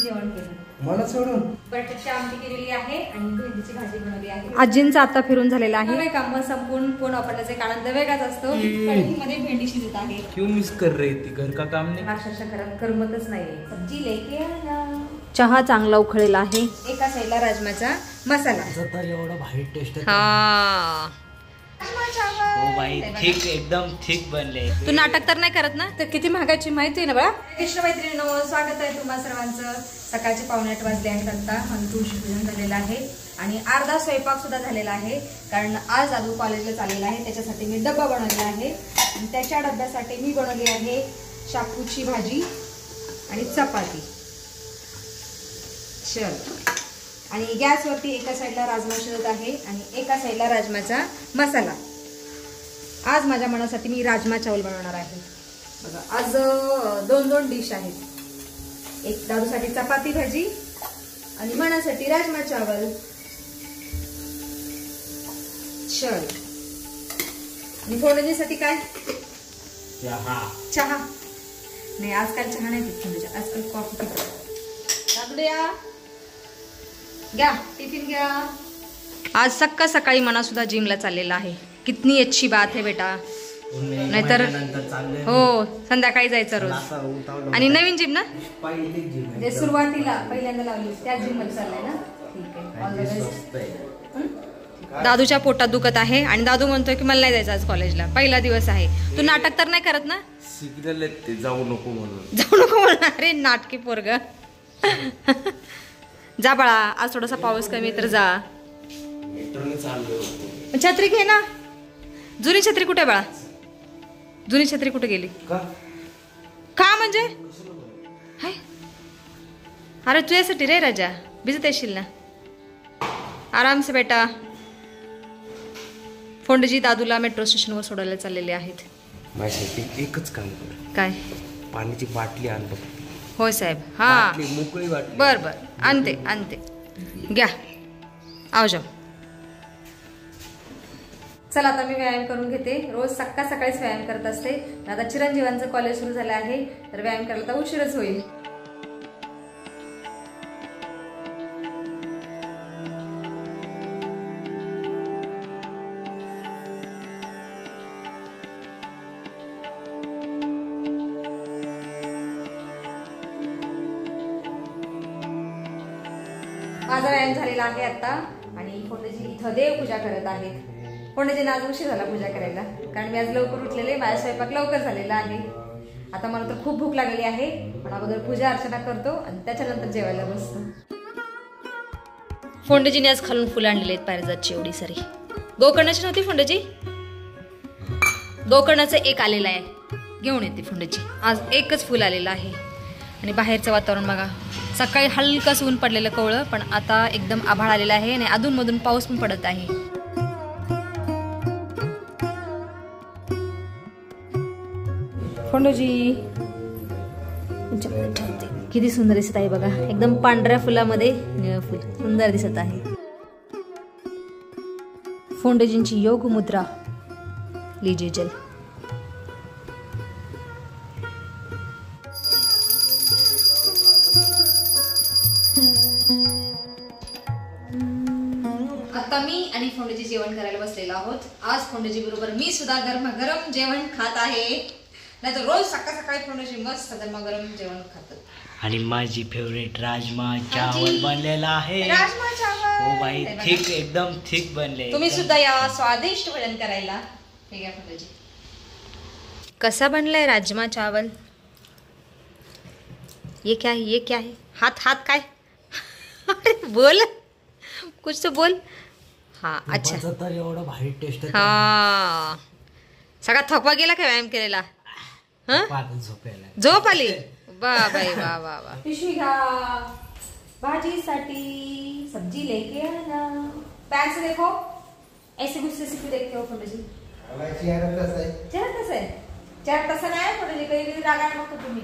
जेवण केलं मला सोडून. बटाट्याची आमटी केलेली आहे आणि भेंडीची भाजी बनवली आहे. आजींचा आता फिरून झालेला आहे. काम संपून फोन वापरण्याचा एक आनंद वेगळाच असतो. कढईमध्ये भेंडी शिजत आहे. क्यों मिस कर रही थी? घर का काम नाही. अक्षरशः घरात करमतच नाहीये. सब्जी लेके आना. चहा चांगला उखळलेला आहे. एका साईडला राजमाचा मसाला. तर एवढा भारी टेस्ट आहे. हा हो भाई, ठीक एकदम ठीक बनले. तू नाटक तर नाही करत ना? तर किती महागाची माहिती आहे ना बा. कृष्ण मैत्रिणींनो, स्वागत आहे तुम्हा सर्वांचं. सकाळचे 7:45 वाजले आहेत आता. तुळशी पूजन झालेलं आहे आणि अर्धा स्वयंपाक सुद्धा झालेला आहे. कारण आज दादू कॉलेजला चाललेला आहे, त्याच्यासाठी मी डब्बा बनवलेला आहे. आणि त्याच्या डब्यासाठी मी बनवली आहे शापूची भाजी आणि चपाती. चल, आणि गॅसवरती एका साईडला राजमा शिजत आहे आणि एका साईडला राजमाचा मसाला. आज माझ्या मनासाठी मी राजमा चावल बनवणार आहे. बघा, आज 2 डिश आहेत. एक दादूसाठी चपाती भाजी आणि मनासाठी राजमा चावल. चल, आणि फोडणीसाठी काय? चहा नाही, आजकाल चहा नाही पित, आजकाल कॉफी पितो. दादूया घ्या टिफिन घ्या. आज सकाळी मना सुद्धा जिमला चाललेला आहे. कितनी अच्छी बात है बेटा. नाहीतर हो, संध्याकाळी जायचं रोज. आणि नवीन जिम ना? म्हणजे सुरुवातीला पहिल्यांदा लावली त्या जिम मध्ये चाललाय ना? ठीक आहे. दादूच्या पोटात दुखत आहे आणि दादू म्हणतोय की मला नाही जायचं आज कॉलेजला, पहिला दिवस आहे. तू नाटक तर नाही करत ना? जाऊ नको म्हणून. जाऊ नको म्हणून? अरे नाटकी पोरग. जा बाळा, आज थोडासा पाऊस कमी तर जा. छत्री घे ना. जुनी छत्री कुठे बाळा? जुनी छत्री कुठे गेली? का म्हणजे? अरे तुझ्यासाठी रे राजा, भिजत येशील ना. आराम से बेटा. फोंडजी दादूला मेट्रो स्टेशनवर सोडायला चाललेले आहेत. माझ्यासाठी एकच काम कर. काय? पाण्याची बाटली आण बघ. होय साहेब. हा, मोकळी बाटली. बर आणते घ्या. आव जाऊ. चला, आता मी व्यायाम करून घेते. रोज सकाळीच व्यायाम करत असते. आता चिरंजीवांचं कॉलेज सुरू झालं आहे, तर व्यायाम करायला तर उशीरच होईल. माझा व्यायाम झालेला आहे आता. आणि फोंडजी इथं देवपूजा करत आहेत. फोंडजीने आज उशीर झाला पूजा करायला, कारण मी आज लवकर उठलेले. माझा स्वयंपाक लवकर झालेला आहे. आता मला तर खूप भूक लागली आहे, पण अगोदर पूजा अर्चना करतो आणि त्याच्यानंतर जेवायला बसतो. फोंडजीने आज खालून फुलं आणलेली आहेत पारिजातची एवढी सारी. गोकर्णाची नव्हती फोंडजी? गोकर्णाचं एक आलेलं आहे, घेऊन येते फोंडजी. आज एकच फुल आलेलं आहे. आणि बाहेरचं वातावरण बघा. सकाळी हलकंसं ऊन पडलेलं कोवळं, पण आता एकदम आभाळ आलेलं आहे आणि अधूनमधून पाऊस पण पडत आहे. फोंडजी किती सुंदर दिसत आहे बघा. एकदम पांढऱ्या फुलामध्ये निळं फुल सुंदर दिसत आहे. फोंडजींची योग मुद्रा. लीजिए जल. आता मी आणि फोंडजी जेवण करायला बसलेलो आहोत. आज फोंडजी बरोबर मी सुद्धा गरमागरम जेवण खात आहे. नाही तर रोज सकाळी फोंडजी मस्त गरमागरम जेवण खातात. आणि माझी फेवरेट राजमा चावल बनलेला आहे. राजमा चावल. हो भाई, ठीक एकदम ठीक बनले. तुम्ही सुद्धा या स्वादिष्ट भोजन करायला. ठीक आहे फोंडजी. कसा बनलाय राजमा चावल? ये क्या है? हाथ काय? बोल, कुछ तो बोल. हा, अच्छा. एवढा भारी टेस्ट. हा, सगळा थकवा गेला का व्यायाम केलेला? झोप आली. वा बाई वा वा वा. पिशवी घ्या भाजीसाठी. सब्जी लेके आना. पैर से देखो, ऐसे गुस्से से क्यों देखते हो फोंडजी? चेहरा कसा आहे? चेहरा तसा नाही फोंडजी. कधी रागाने बघतो तुम्ही.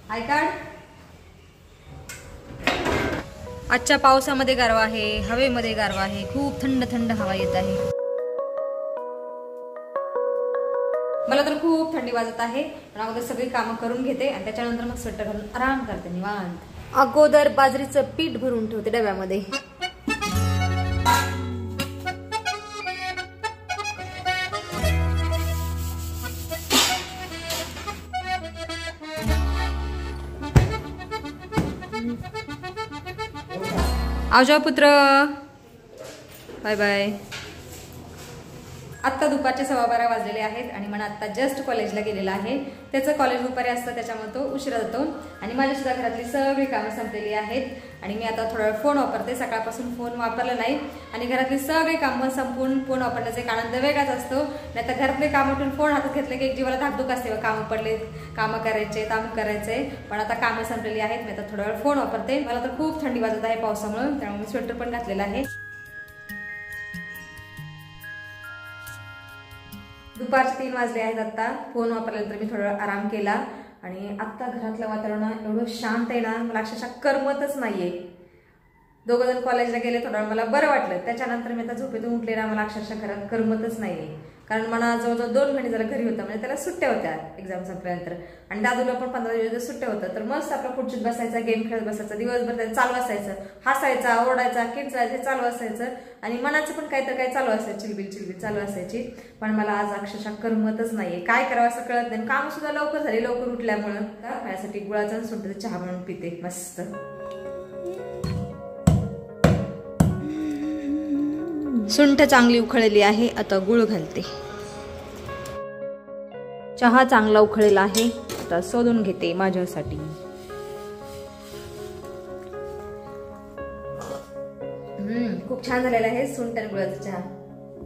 I card. आजच्या पावसामध्ये गारवा आहे, हवेमध्ये गारवा आहे. खूप थंड हवा येत आहे. मला तर खूप थंडी वाजत आहे, पण अगोदर सगळी कामं करून घेते आणि त्याच्यानंतर मग स्वेटर घालून आराम करते निवांत. अगोदर बाजरीचं पीठ भरून ठेवते डब्यामध्ये. आवजा पुत्र, बाय बाय. आत्ता दुपारचे 12:15 वाजलेले आहेत आणि मला आत्ता जस्ट कॉलेजला गेलेला आहे. त्याचं कॉलेज दुपारी असतं, त्याच्यामुळे तो उशिरा जातो आणि माझ्या सुद्धा घरातली सगळी कामं संपलेली आहेत आणि मी आता थोडा वेळ फोन वापरते. सकाळपासून फोन वापरला नाही आणि घरातली सगळी कामं संपून फोन वापरण्याचा एक आनंद वेगळाच असतो. नाही तर घरातले कामं उठून फोन हातात घेतले की एक जीवाला धाकधूक असते, कामं पडले, कामं करायचे, काम करायचे. पण आता कामं संपलेली आहेत, मी आता थोडा वेळ फोन वापरते. मला तर खूप थंडी वाजत आहे पावसामुळे, त्यामुळे मी स्वेटर पण घातलेला आहे. दुपारचे 3 वाजले आहेत. आता फोन वापरल्यानंतर मी थोडा वेळ आराम केला आणि आत्ता घरातलं वातावरण एवढं शांत आहे ना, मला अक्षरशः करमतच नाहीये. दोघं जण कॉलेजला गेले, थोडा वेळ मला बरं वाटलं. त्याच्यानंतर मी आता झोपेतून उठले ना, मला अक्षरशः घरात करमतच नाहीये. कारण मला जवळजवळ 2 महिने जरा घरी होतं, म्हणजे त्याला सुट्ट्या होत्या एक्झाम संपल्यानंतर आणि दादूला पण 15 दिवस सुट्ट्या होतं. तर मस्त आपला खुर्चीत बसायचा, गेम खेळत बसायचा, दिवसभर त्याचं चालू असायचं, हसायचा, ओरडायचा, किंचायचं, हे चालू असायचं आणि मनाचं पण काहीतरी काही चालू असायचं, चिलबिल चालू असायची. पण मला आज अक्षरशः करमतच नाहीये, काय करावं असं कळत नाही. काम सुद्धा लवकर झाले, लवकर उठल्यामुळं. माझ्यासाठी गुळाचा आणि सुंठीचा चहा बनवून पिते मस्त. सुंठ चांगली उखळलेली आहे, आता गुळ घालते. चहा चांगला उखळलेला आहे, आता शोधून घेते माझ्यासाठी. खूप छान झालेला आहे सुंठ आणि गुळाचा चहा.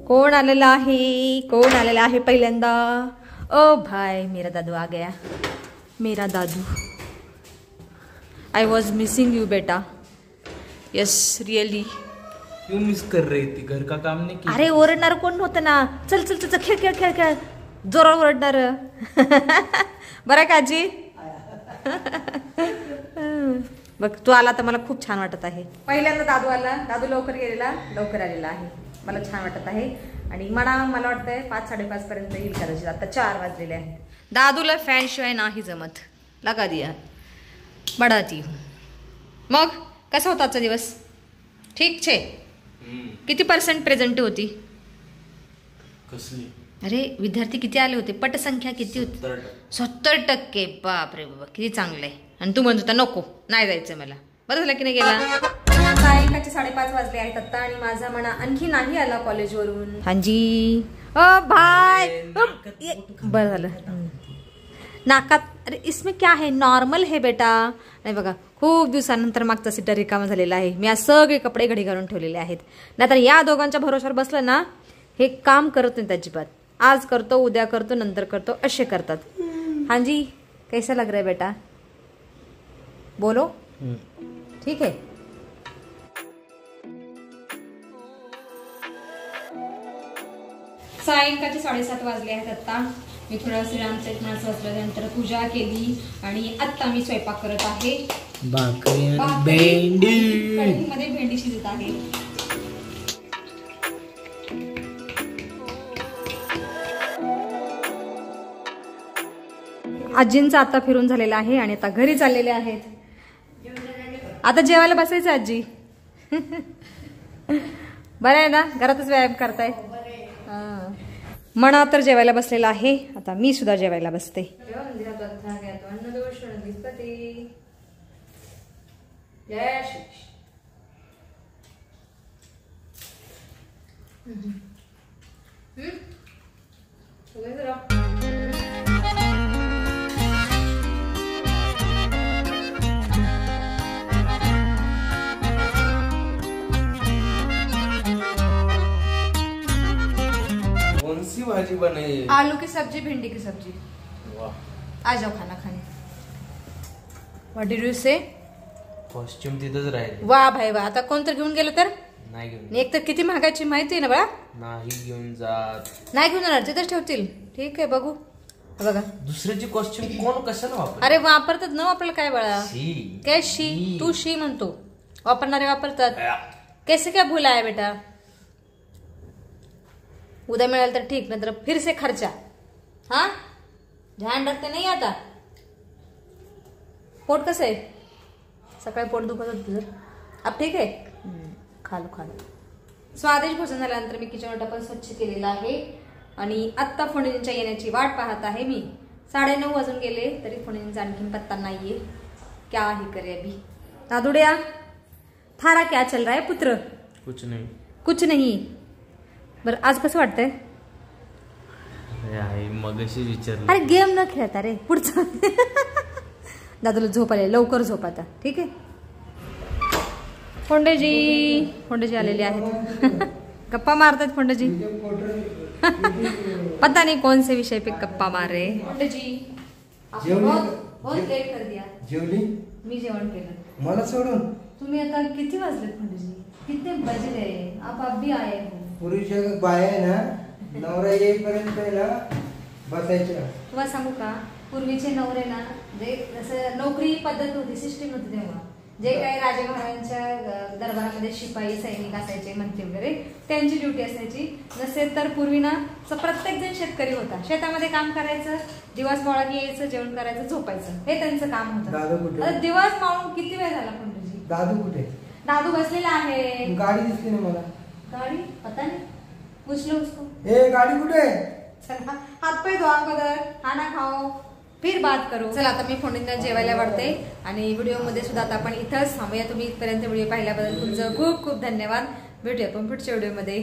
कोण आलेला आहे, कोण आलेला आहे पहिल्यांदा? ओ भाई, मेरा दादू आ गया. मेरा दादू, आई वॉज मिसिंग यू बेटा. Yes, really. क्यों मिस कर रही थी? घर का काम नहीं किया? अरे ओरडणार कोण होतं ना. चल चल चल, खेळ खेळ खेळ खेळ, जोरावर ओरडणार. बरं का आजी? बघ, तू आला तर मला खूप छान वाटत आहे. पहिल्यांदा दादू आला, दादू लवकर गेलेला, लवकर आलेला आहे, मला छान वाटत आहे. आणि मला वाटतंय 5-5:30 पर्यंत येईल करायची. आता 4 वाजलेले आहेत. दादूला फॅन शिवाय नाही जमत, लगा दिया बडाती. मग कसा होता आजचा दिवस? ठीक छे? किती % प्रेझेंट होती? कसली? अरे विद्यार्थी किती आले होते? पटसंख्या किती होती? 70%. बापरे बाबा, किती चांगलं आहे. आणि तू म्हणत होता नको, नाही जायचं मला. बरं झालं की नाही गेला. सायंकाळचे 5:30 वाजले आहेत आता आणि माझा म्हणा आणखी नाही आला कॉलेजवरून. हांजी भाई, बरं झालं. नाकात, अरे इसमें क्या है, नॉर्मल है बेटा. नाही बघा, खूप दिवसानंतर मागचा सीटर रिकामा झालेला आहे. मी आज सगळे कपडे घडी घालून ठेवलेले आहेत. नाहीतर या दोघांच्या भरोश्यावर बसलं ना, हे काम करत नाही अजिबात. आज करतो, उद्या करतो, नंतर करतो, असे करतात. हांजी, कैसा लग रहा है बेटा? बोलो. ठीक है. सायंकाळचे 7:30 वाजले आहेत आता. मी थोडा श्रीरामचरित्र वाचल्यानंतर पूजा केली आणि आता मी स्वयंपाक करत आहे. भेंडी, कढईमध्ये भेंडी शिजत आहे. आजींचा आता फिरून झालेला आहे आणि आता घरी चाललेले आहेत. आता जेवायला बसायचं आजी. बरं आहे ना, घरातच व्यायाम करताय. मना तर जेवायला बसलेला आहे, आता मी सुद्धा जेवायला बसते. कौन सी भाजी बनाई? आलू की सब्जी, भिंडी की सब्जी. आ जाओ खाना खाने. What did you say? Costume तिथंच राहील. वा भाई वा. आता कोणतर घेऊन गेलं तर? नाही घेऊन. एक तर किती महागाची माहिती आहे ना बाळा. नाही घेऊन जात. नाही घेऊन जाणार, तिथंच ठेवतील. ठीक आहे, बघू. बघा, दुसऱ्याची कॉस्ट्युम कोण कशाला वापर? अरे वापरतात ना आपल्याला, काय बाळा? शी. काय शी? तू शी म्हणतो, वापरणारे वापरतात. कैसे क्या भूला है बेटा? उद्या मिळाल तर ठीक, नंतर फिर से खर्चा. हाँ, ध्यान रखते नाही आता. पोट कसं आहे? सकाळी पोट दुखत होतं तुझं, अब ठीक आहे? खालो खालो. स्वादिष्ट भोजन झाल्यानंतर मी किचन ओटा पण स्वच्छ केलेला आहे आणि आत्ता फोडणींच्या येण्याची वाट पाहत आहे मी. 9:30 वाजून गेले तरी फोडणींचा आणखीन पत्ता नाहीये. क्या ही करे अभी. दादुड्या, थारा क्या चल रहा है पुत्र? कुछ नहीं. कुछ नहीं. बरं आज कसं वाटतंय? मगाशी विचारलं. अरे गेम न खेळता रे पुढचं. दादूला झोप आले, लवकर झोप आता. ठीक आहे. फोंडेजी आलेले आहेत. गप्पा मारतात फोंडेजी. पता नहीं कौन से विषय पे गप्पा मार रहे. फोंडेजी बहुत लेट कर दिया. जेवली? मी जेवण केलं. मला सोडून? तुम्ही आता किती वाजलेत फोंडेजी? कितने बजले? आप अभी आए हो. पुरुषा बाय आहे ना, नवरा येईपर्यंत आहे ना बसायचं. तुम्हाला सांगू का, पूर्वीचे नवरे ना, जे जसं नोकरी पद्धत होती, सिस्टीम होती तेव्हा, जे काही राजे महाराजांच्या दरबारामध्ये शिपाई सैनिक असायचे, मंत्री वगैरे, त्यांची ड्युटी असायची. नसेल तर पूर्वी ना प्रत्येक जण शेतकरी होता, शेतामध्ये काम करायचं, दिवस मावळा यायचं, जेवण करायचं, झोपायचं, हे त्यांचं काम होतं. दिवस मावळून किती वेळ झाला पंडितजी? दादू कुठे? दादू बसलेला आहे. गाडी दिसली ना मला. गाडी पता नहीं, पूछ लो उसको. ए गाडी कुठे? चला हात पाय धुवा अगोदर, खाना खाओ, फिर बात करू. चला आता मी फोडणींना जेवायला वाढते आणि व्हिडिओमध्ये सुद्धा आता आपण इथंच थांबूया. तुम्ही इथपर्यंत व्हिडिओ पाहिल्याबद्दल तुमचं खूप खूप धन्यवाद. भेटूया आपण पुढच्या व्हिडिओमध्ये.